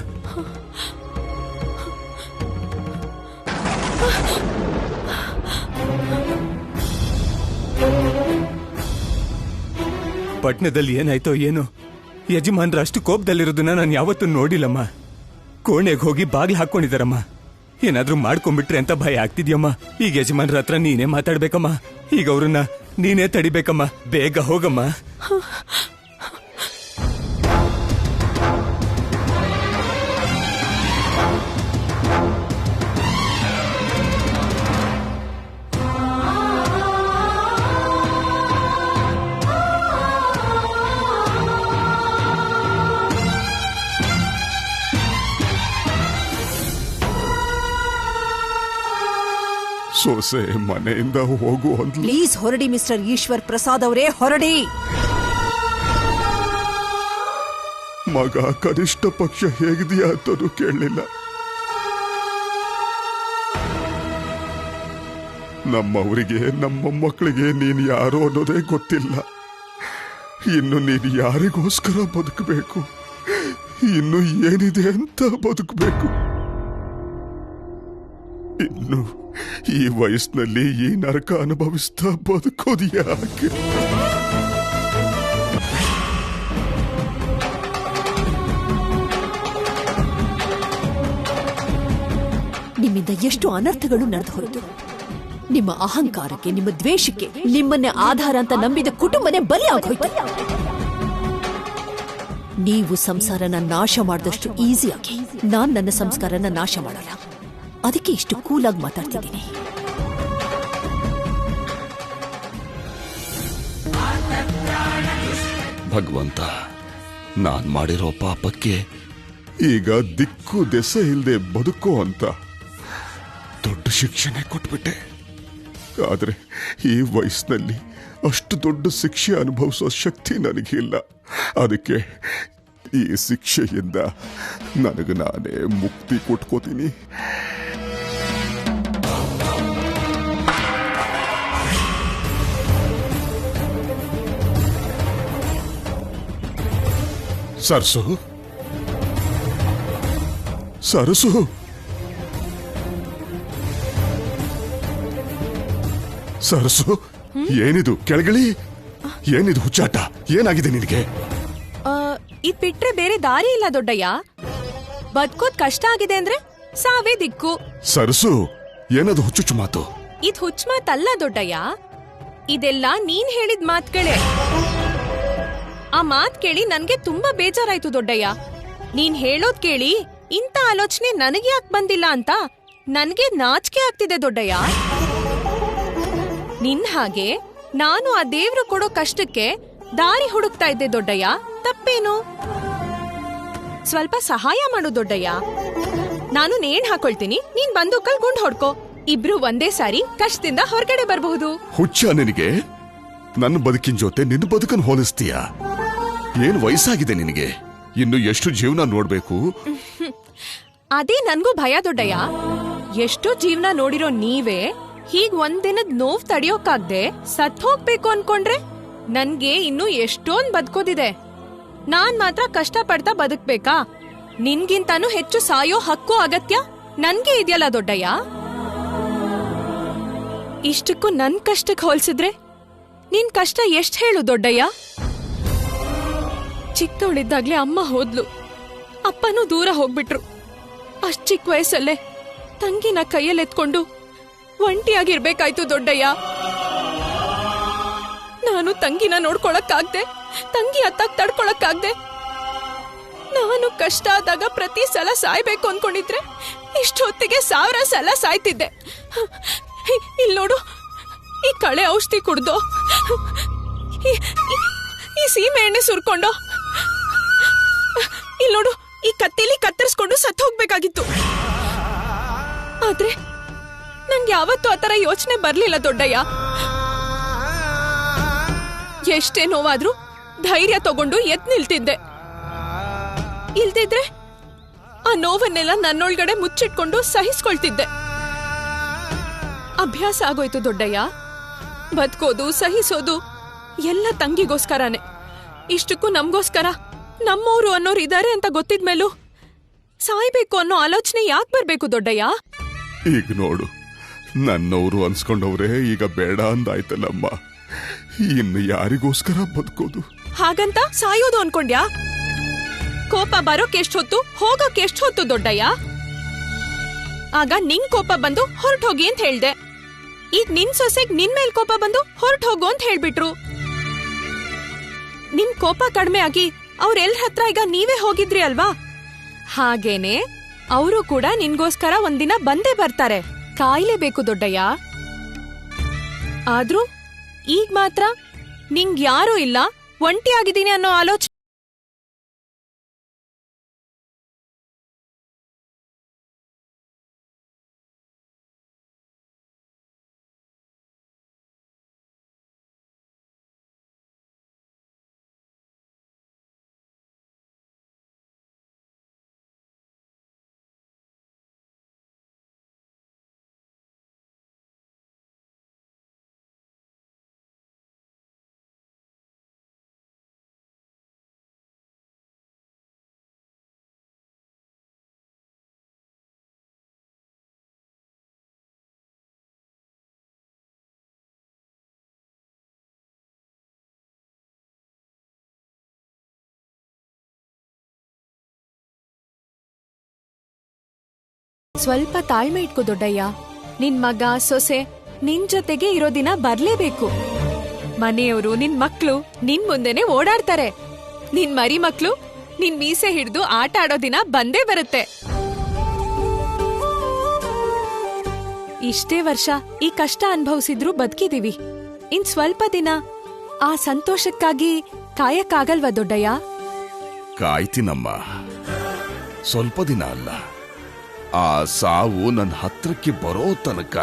ಪಟ್ನದಲ್ಲಿ ಏನಾಯ್ತೋ ಏನೋ, ಯಜಮಾನ್ರ ಅಷ್ಟು ಕೋಪದಲ್ಲಿರೋದನ್ನ ನಾನು ಯಾವತ್ತೂ ನೋಡಿಲ್ಲಮ್ಮ. ಕೋಣೆಗೆ ಹೋಗಿ ಬಾಗ್ಲು ಹಾಕೊಂಡಿದಾರಮ್ಮ. ಏನಾದ್ರೂ ಮಾಡ್ಕೊಂಡ್ಬಿಟ್ರೆ ಅಂತ ಭಯ ಆಗ್ತಿದ್ಯಮ್ಮ. ಈಗ ಯಜಮಾನ್ರ ಹತ್ರ ನೀನೇ ಮಾತಾಡ್ಬೇಕಮ್ಮ. ಈಗ ಅವ್ರನ್ನ ನೀನೇ ತಡಿಬೇಕಮ್ಮ. ಬೇಗ ಹೋಗಮ್ಮ.
ಸೊಸೆ ಮನೆಯಿಂದ ಹೋಗು ಅಂದ್ಲು.
ಪ್ಲೀಸ್ ಹೊರಡಿ ಮಿಸ್ಟರ್ ಈಶ್ವರ್ ಪ್ರಸಾದ್ ಅವರೇ, ಹೊರಡಿ.
ಮಗ ಕನಿಷ್ಠ ಪಕ್ಷ ಹೇಗಿದೆಯಾ ಅಂತನೂ ಕೇಳಲಿಲ್ಲ. ನಮ್ಮವರಿಗೆ, ನಮ್ಮ ಮಕ್ಕಳಿಗೆ ನೀನು ಯಾರೋ ಅನ್ನೋದೇ ಗೊತ್ತಿಲ್ಲ. ಇನ್ನು ನೀನು ಯಾರಿಗೋಸ್ಕರ ಬದುಕಬೇಕು, ಇನ್ನು ಏನಿದೆ ಅಂತ ಬದುಕಬೇಕು. ಇನ್ನು ಈ ವಯಸ್ಸಿನಲ್ಲಿ ಈ ನರಕ ಅನುಭವಿಸ್ತಾ ಬದುಕೋದು ಯಾಕೆ?
ನಿಮ್ಮಿಂದ ಎಷ್ಟು ಅನರ್ಥಗಳು ನಡೆದು ಹೋಯಿತು. ನಿಮ್ಮ ಅಹಂಕಾರಕ್ಕೆ, ನಿಮ್ಮ ದ್ವೇಷಕ್ಕೆ, ನಿಮ್ಮನ್ನೇ ಆಧಾರ ಅಂತ ನಂಬಿದ ಕುಟುಂಬನೇ ಬಲಿ ಆಗೋಯ್ತು. ನೀವು ಸಂಸಾರನ ನಾಶ ಮಾಡಿದಷ್ಟು ಈಸಿಯಾಗಿ ನಾನ್ ನನ್ನ ಸಂಸ್ಕಾರನ ನಾಶ ಮಾಡಲ್ಲ. ಅದಕ್ಕೆ ಇಷ್ಟು ಕೂಲಾಗಿ ಮಾತಾಡ್ತಿದ್ದೀನಿ.
ಭಗವಂತ, ನಾನ್ ಮಾಡಿರೋ ಪಾಪಕ್ಕೆ ಈಗ ದಿಕ್ಕು ದೆಸೆ ಇಲ್ಲದೆ ಬದುಕೋ ಅಂತ ದೊಡ್ಡ ಶಿಕ್ಷೆನೆ ಕೊಟ್ಬಿಟ್ಟೆ. ಆದ್ರೆ ಈ ವಯಸ್ಸಿನಲ್ಲಿ ಅಷ್ಟು ದೊಡ್ಡ ಶಿಕ್ಷೆ ಅನುಭವಿಸೋ ಶಕ್ತಿ ನನಗಿಲ್ಲ. ಅದಕ್ಕೆ ಈ ಶಿಕ್ಷೆಯಿಂದ ನನಗೆ ನಾನೇ ಮುಕ್ತಿ ಕೊಟ್ಕೋತೀನಿ. ಸರ್ಸು, ಸರಸು, ಸರಸು, ಏನಿದು ಕೆಳಗಳಿ? ಏನಿದು ಹುಚ್ಚಾಟ? ಏನಾಗಿದೆ ನಿನಗೆ?
ಇದ್ ಬಿಟ್ರೆ ಬೇರೆ ದಾರಿ ಇಲ್ಲ ದೊಡ್ಡಯ್ಯ. ಬದುಕೋದ್ ಕಷ್ಟ ಆಗಿದೆ ಅಂದ್ರೆ ಸಾವೇ ದಿಕ್ಕು.
ಸರಸು, ಏನದು ಹುಚ್ಚುಚ್ಚು ಮಾತು?
ಇದ್ ಹುಚ್ಚ ಮಾತಲ್ಲ ದೊಡ್ಡಯ್ಯ. ಇದೆಲ್ಲ ನೀನ್ ಹೇಳಿದ ಮಾತ್ಗಳೇ. ಆ ಮಾತ್ ಕೇಳಿ ನನ್ಗೆ ತುಂಬಾ ಬೇಜಾರಾಯ್ತು ದೊಡ್ಡಯ್ಯ. ನೀನ್ ಹೇಳೋದ್ ಕೇಳಿ ಇಂಥ ಆಲೋಚನೆ ನನಗೆ ಯಾಕೆ ಬಂದಿಲ್ಲ ಅಂತ ನನ್ಗೆ ನಾಚಿಕೆ ಆಗ್ತಿದೆ ದೊಡ್ಡಯ್ಯ. ನಿನ್ ಹಾಗೆ ನಾನು ಆ ದೇವ್ರು ಕೊಡೋ ಕಷ್ಟಕ್ಕೆ ದಾರಿ ಹುಡುಕ್ತಾ ಇದ್ದೆ ದೊಡ್ಡಯ್ಯ. ತಪ್ಪೇನು? ಸ್ವಲ್ಪ ಸಹಾಯ ಮಾಡು ದೊಡ್ಡಯ್ಯ. ನಾನು ನೇಣ್ ಹಾಕೊಳ್ತೀನಿ, ನೀನ್ ಬಂದೂಕಲ್ ಗುಂಡ್ ಹೊಡ್ಕೋ. ಇಬ್ರು ಒಂದೇ ಸಾರಿ ಕಷ್ಟದಿಂದ ಹೊರಗಡೆ ಬರಬಹುದು.
ಹುಚ್ಚ ನಿನಗೆ? ನನ್ನ ಬದುಕಿನ ಜೊತೆ ನಿನ್ನ ಬದುಕನ್ನು ಹೋಲಿಸ್ತೀಯ? ಏನ್ ವಯಸ್ಸಾಗಿದೆ ನಿನಗೆ? ಇನ್ನು ಎಷ್ಟು ಜೀವನ ನೋಡ್ಬೇಕು?
ಅದೇ ನನ್ಗೂ ಭಯ ದೊಡ್ಡಯ್ಯ. ಎಷ್ಟೋ ಜೀವನ ನೋಡಿರೋ ನೀವೇ ಹೀಗ್ ಒಂದಿನದ್ ನೋವ್ ತಡಿಯೋಕಾಗ್ದೆ ಸತ್ ಹೋಗ್ಬೇಕು ಅನ್ಕೊಂಡ್ರೆ ನನ್ಗೆ ಇನ್ನು ಎಷ್ಟೊಂದ್ ಬದುಕೋದಿದೆ. ನಾನ್ ಮಾತ್ರ ಕಷ್ಟ ಪಡ್ತಾ ಬದುಕ್ಬೇಕಾ? ನಿನ್ಗಿಂತಾನು ಹೆಚ್ಚು ಸಾಯೋ ಹಕ್ಕು ಅಗತ್ಯ ನನ್ಗೆ ಇದೆಯಲ್ಲ ದೊಡ್ಡಯ್ಯ. ಇಷ್ಟಕ್ಕೂ ನನ್ ಕಷ್ಟಕ್ ಹೋಲ್ಸಿದ್ರೆ ನಿನ್ ಕಷ್ಟ ಎಷ್ಟ್ ಹೇಳು ದೊಡ್ಡಯ್ಯ. ಚಿಕ್ಕವಳಿದ್ದಾಗ್ಲೇ ಅಮ್ಮ ಹೋದ್ಲು, ಅಪ್ಪನೂ ದೂರ ಹೋಗ್ಬಿಟ್ರು. ಅಷ್ಟ್ ಚಿಕ್ಕ ವಯಸ್ಸಲ್ಲೇ ತಂಗಿನ ಕೈಯಲ್ಲೆತ್ಕೊಂಡು ಒಂಟಿಯಾಗಿರ್ಬೇಕಾಯ್ತು ದೊಡ್ಡಯ್ಯ. ನಾನು ತಂಗಿನ ನೋಡ್ಕೊಳಕ್ಕಾಗ್ದೆ, ತಂಗಿ ಅತ್ತಾಗ್ ತಡ್ಕೊಳಕ್ಕಾಗ್ದೆ. ನಾನು ಕಷ್ಟ ಆದಾಗ ಪ್ರತಿ ಸಲ ಸಾಯ್ಬೇಕು ಅನ್ಕೊಂಡಿದ್ರೆ ಇಷ್ಟೊತ್ತಿಗೆ 1000 ಸಲ ಸಾಯ್ತಿದ್ದೆ. ಇಲ್ ನೋಡು, ಈ ಕಳೆ ಔಷಧಿ ಕುಡ್ದು, ಈ ಸೀಮೆ ಎಣ್ಣೆ ಸುರ್ಕೊಂಡು, ಇಲ್ ನೋಡು ಈ ಕತ್ತಿಲಿ ಕತ್ತರಿಸ್ಕೊಂಡು ಸತ್ತು ಹೋಗ್ಬೇಕಾಗಿತ್ತು. ಆದ್ರೆ ನಂಗೆ ಯಾವತ್ತೂ ಆತರ ಯೋಚನೆ ಬರ್ಲಿಲ್ಲ ದೊಡ್ಡಯ್ಯ. ಎಷ್ಟೇ ನೋವಾದ್ರೂ ಧೈರ್ಯ ತಗೊಂಡು ಎತ್ ನಿಲ್ತಿದ್ದೆ. ಇಲ್ದಿದ್ರೆ ಆ ನೋವನ್ನೆಲ್ಲ ನನ್ನೊಳಗಡೆ ಮುಚ್ಚಿಟ್ಕೊಂಡು ಸಹಿಸ್ಕೊಳ್ತಿದ್ದೆ. ಅಭ್ಯಾಸ ಆಗೋಯ್ತು ದೊಡ್ಡಯ್ಯ. ಬದುಕೋದು ಸಹಿಸೋದು ಎಲ್ಲ ತಂಗಿಗೋಸ್ಕರನೇ. ಇಷ್ಟಕ್ಕೂ ನಮ್ಗೋಸ್ಕರ ನಮ್ಮೋರು ಅನ್ನೋರು ಇದಾರೆ ಅಂತ ಗೊತ್ತಿದ್ಮೇಲೂ ಸಾಯ್ಬೇಕು ಅನ್ನೋ ಆಲೋಚನೆ ಯಾಕೆ ಬರ್ಬೇಕು ದೊಡ್ಡಯ್ಯ?
ಈಗ ನೋಡು, ನನ್ನವರು ಅನ್ಸ್ಕೊಂಡವ್ರೆ ಈಗ ಬೇಡ ಅಂದಾಯ್ತಲ್ಲಮ್ಮ. ಇನ್ನು ಯಾರಿಗೋಸ್ಕರ ಬದುಕೋದು?
ಹಾಗಂತ ಸಾಯೋದು ಅನ್ಕೊಂಡ್ಯಾ? ಕೋಪ ಬರೋಕ್ ಎಷ್ಟ್ ಹೊತ್ತು, ಹೋಗಕ್ ಎಷ್ಟ್ ಹೊತ್ತು ದೊಡ್ಡಯ್ಯ? ಆಗ ನಿಂಗ್ ಕೋಪ ಬಂದು ಹೊರಟೋಗಿ ಅಂತ ಹೇಳ್ದೆ. ಈಗ ನಿನ್ ಸೊಸೆಗ್ ನಿನ್ ಮೇಲ್ ಕೋಪ ಬಂದು ಹೊರಟೋಗು ಅಂತ ಹೇಳ್ಬಿಟ್ರು. ನಿಮ್ ಕೋಪ ಕಡಿಮೆ ಆಗಿ ಅವ್ರೆಲ್ರ ಹತ್ರ ಈಗ ನೀವೇ ಹೋಗಿದ್ರಿ ಅಲ್ವಾ? ಹಾಗೇನೆ ಅವರು ಕೂಡ ನಿನ್ಗೋಸ್ಕರ ಒಂದಿನ ಬಂದೇ ಬರ್ತಾರೆ. ಕಾಯ್ಲೇಬೇಕು ದೊಡ್ಡಯ್ಯ. ಆದ್ರೂ ಈಗ ಮಾತ್ರ ನಿಂಗ್ ಯಾರೂ ಇಲ್ಲ, ಒಂಟಿ ಆಗಿದ್ದೀನಿ ಅನ್ನೋ ಆಲೋಚನೆ. ಸ್ವಲ್ಪ ತಾಳ್ಮೆ ಇಟ್ಕೋ ದೊಡ್ಡಯ್ಯ. ನಿನ್ ಮಗ ಸೊಸೆ ನಿನ್ ಜೊತೆಗೆ ಇರೋ ದಿನ ಬರ್ಲೇಬೇಕು. ಮನೆಯವರು ನಿನ್ ಮಕ್ಳು ನಿನ್ ಮುಂದೆನೆ ಓಡಾಡ್ತಾರೆ. ನಿನ್ ಮರಿ ಮಕ್ಳು ನಿನ್ ಮೀಸೆ ಹಿಡ್ದು ಆಟ ಆಡೋ ದಿನ ಬಂದೇ ಬರುತ್ತೆ. ಇಷ್ಟೇ ವರ್ಷ ಈ ಕಷ್ಟ ಅನುಭವಿಸಿದ್ರು ಬದುಕಿದೀವಿ. ಇನ್ ಸ್ವಲ್ಪ ದಿನ ಆ ಸಂತೋಷಕ್ಕಾಗಿ ಕಾಯಕ್ಕಾಗಲ್ವಾ ದೊಡ್ಡಯ್ಯ?
ಕಾಯ್ತೀನಮ್ಮ, ಸ್ವಲ್ಪ ದಿನ ಅಲ್ಲ. ಆ ಸಾವು ನನ್ನ ಹತ್ರಕ್ಕೆ ಬರೋ ತನಕ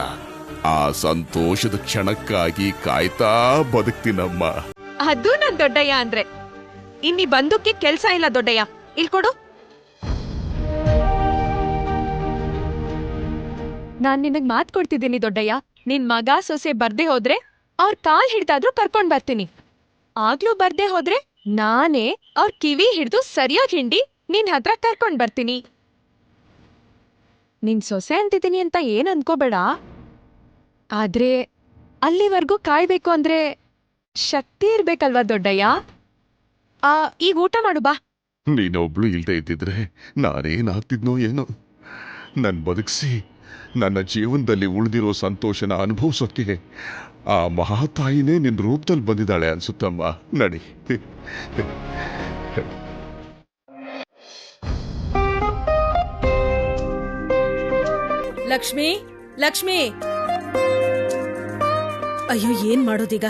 ಆ ಸಂತೋಷದ ಕ್ಷಣಕ್ಕಾಗಿ ಕಾಯ್ತಾ ಬದುಕ್ತೀನಮ್ಮ.
ಅದು ನನ್ ದೊಡ್ಡಯ್ಯ ಅಂದ್ರೆ. ಇನ್ನಿ ಬಂದಕ್ಕೆ ಕೆಲ್ಸ ಇಲ್ಲ ದೊಡ್ಡಯ್ಯ, ಇಲ್ಕೊಡು. ನಾನ್ ನಿನಗ್ ಮಾತ್ ಕೊಡ್ತಿದ್ದೀನಿ ದೊಡ್ಡಯ್ಯ. ನಿನ್ ಮಗ ಸೊಸೆ ಬರ್ದೇ ಹೋದ್ರೆ ಅವ್ರ ಕಾಲ್ ಹಿಡ್ದಾದ್ರೂ ಕರ್ಕೊಂಡ್ ಬರ್ತೀನಿ. ಆಗ್ಲೂ ಬರ್ದೇ ಹೋದ್ರೆ ನಾನೇ ಅವ್ರ ಕಿವಿ ಹಿಡ್ದು ಸರಿಯಾಗಿ ಹಿಂಡಿ ನಿನ್ ಹತ್ರ ಕರ್ಕೊಂಡ್ ಬರ್ತೀನಿ. ನಿನ್ ಸೊಸೆ ಅಂತಿದ್ದೀನಿ ಅಂತ ಏನ್ ಅನ್ಕೋಬೇಡ. ಆದ್ರೆ ಅಲ್ಲಿವರೆಗೂ ಕಾಯ್ಬೇಕು ಅಂದ್ರೆ ಶಕ್ತಿ ಇರ್ಬೇಕಲ್ವಾ ದೊಡ್ಡಯ್ಯ? ಈಗ ಊಟ ಮಾಡು ಬಾ.
ನೀನೊಬ್ಳು ಇಲ್ದೇ ಇದ್ದಿದ್ರೆ ನಾನೇನಾಗ್ತಿದ್ನೋ ಏನೋ. ನನ್ ಬದುಕಿಸಿ ನನ್ನ ಜೀವನದಲ್ಲಿ ಉಳಿದಿರೋ ಸಂತೋಷನ ಅನುಭವಿಸೋಕೆ ಆ ಮಹಾತಾಯಿನೇ ನಿನ್ ರೂಪದಲ್ಲಿ ಬಂದಿದ್ದಾಳೆ ಅನ್ಸುತ್ತಮ್ಮ. ನಡಿ.
ಲಕ್ಷ್ಮಿ, ಲಕ್ಷ್ಮಿ, ಅಯ್ಯೋ ಏನ್ ಮಾಡೋದೀಗ?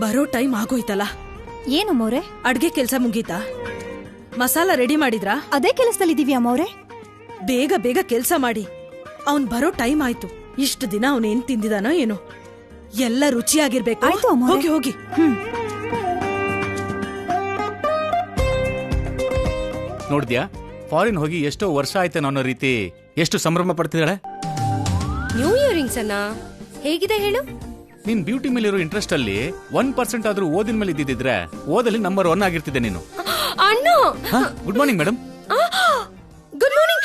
ಬರೋ ಟೈಮ್ ಆಗೋಯ್ತಲ್ಲ.
ಏನು ಮೌರೆ?
ಅಡ್ಗೆ ಕೆಲ್ಸ ಮುಗೀತಾ? ಮಸಾಲ ರೆಡಿ ಮಾಡಿದ್ರಾ?
ಅದೇ ಕೆಲಸದಲ್ಲಿದ್ದೀವಿ ಅಮ್ಮವ್ರೆ.
ಬೇಗ ಬೇಗ ಕೆಲ್ಸ ಮಾಡಿ. ಅವನ್ ಬರೋ ಟೈಮ್ ಆಯ್ತು. ಇಷ್ಟು ದಿನ ಅವನೇನ್ ತಿಂದಿದಾನೋ ಏನೋ. ಎಲ್ಲ ರುಚಿಯಾಗಿರ್ಬೇಕು.
ಆಯ್ತು ಅಮ್ಮ.
ಹೋಗಿ ಹೋಗಿ.
ನೋಡ್ದ್ಯಾ, ಫಾರಿನ್ ಹೋಗಿ ಎಷ್ಟೋ ವರ್ಷ ಆಯ್ತೇನೋ ಅನ್ನೋ ರೀತಿ ಎಷ್ಟು ಸಂಭ್ರಮ ಪಡ್ತಿದ್ದಾಳೆ.
ನ್ಯೂ ಇಯರಿಂಗ್ಸ್ ಅನ್ನ ಹೇಗಿದೆ ಹೇಳು?
ನಿನ್ ಬ್ಯೂಟಿ ಮೇಲಿರೋ ಇಂಟ್ರೆಸ್ಟ್ ಅಲ್ಲಿ 1% ಆದ್ರೂ ಓದಿನ ಮೇಲೆ ಇದ್ದಿದ್ರೆ ಓದಲ್ಲಿ ನಂಬರ್ 1 ಆಗಿರ್ತಿದ್ದೆ ನೀನು.
ಅಣ್ಣ
good morning madam.
Good morning.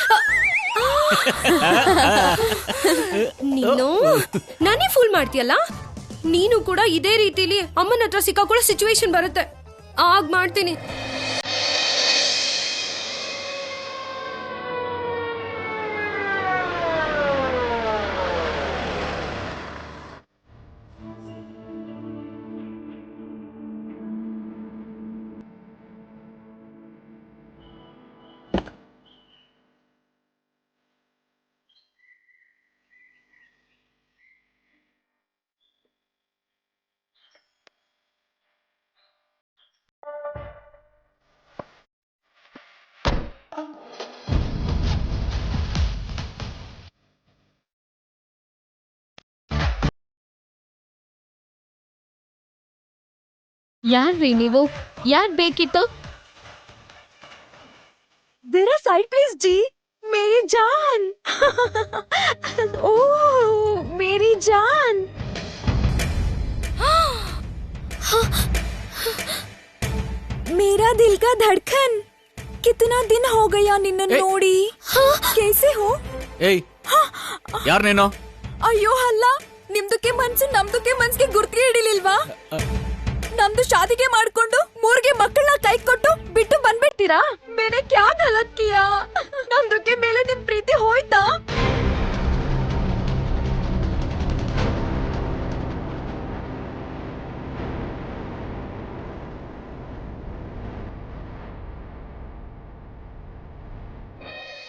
ನೀನು ನಾನೇ ಫೂಲ್ ಮಾಡ್ತೀಯಲ್ಲ. ನೀನು ಕೂಡ ಇದೇ ರೀತಿಲಿ ಅಮ್ಮನ ಹತ್ರ ಸಿಕ್ಕಾಕೊಳ್ಳೋ ಸಿಚುವೇಶನ್ ಬರುತ್ತೆ. ಆಗ ಮಾಡ್ತೀನಿ.
ಯಾರ್ರೀ ನೀವು? ಯಾರ್ ಬೇಕಿತ್ತು?
जरा साइड प्लीज जी, मेरी जान। ओह मेरी जान।
मेरा दिल का धड़कन, कितना दिन हो गया निन्न नोड़ी। कैसे हो?
ಏಯ್, ಯಾರ್ ನೀನು?
ಅಯ್ಯೋ ಅಲ್ಲ, ನಿಮ್ದಕ್ಕೆ ಮನ್ಸು ನಮ್ದಕ್ಕೆ ಮನ್ಸ್ಗೆ ಗುರ್ತಿಗೆ ಹಿಡಿಲಿಲ್ವಾ? ನಮ್ದು ಶಾದಿಗೆ ಮಾಡ್ಕೊಂಡು 3 ಮಕ್ಕಳನ್ನ ಕೈ ಕೊಟ್ಟು ಬಿಟ್ಟು ಬಂದ್ಬಿಡ್ತೀರಾ?
मैंने क्या गलत किया? नंदू के मेले दिन प्रीति होಯ್ತಾ?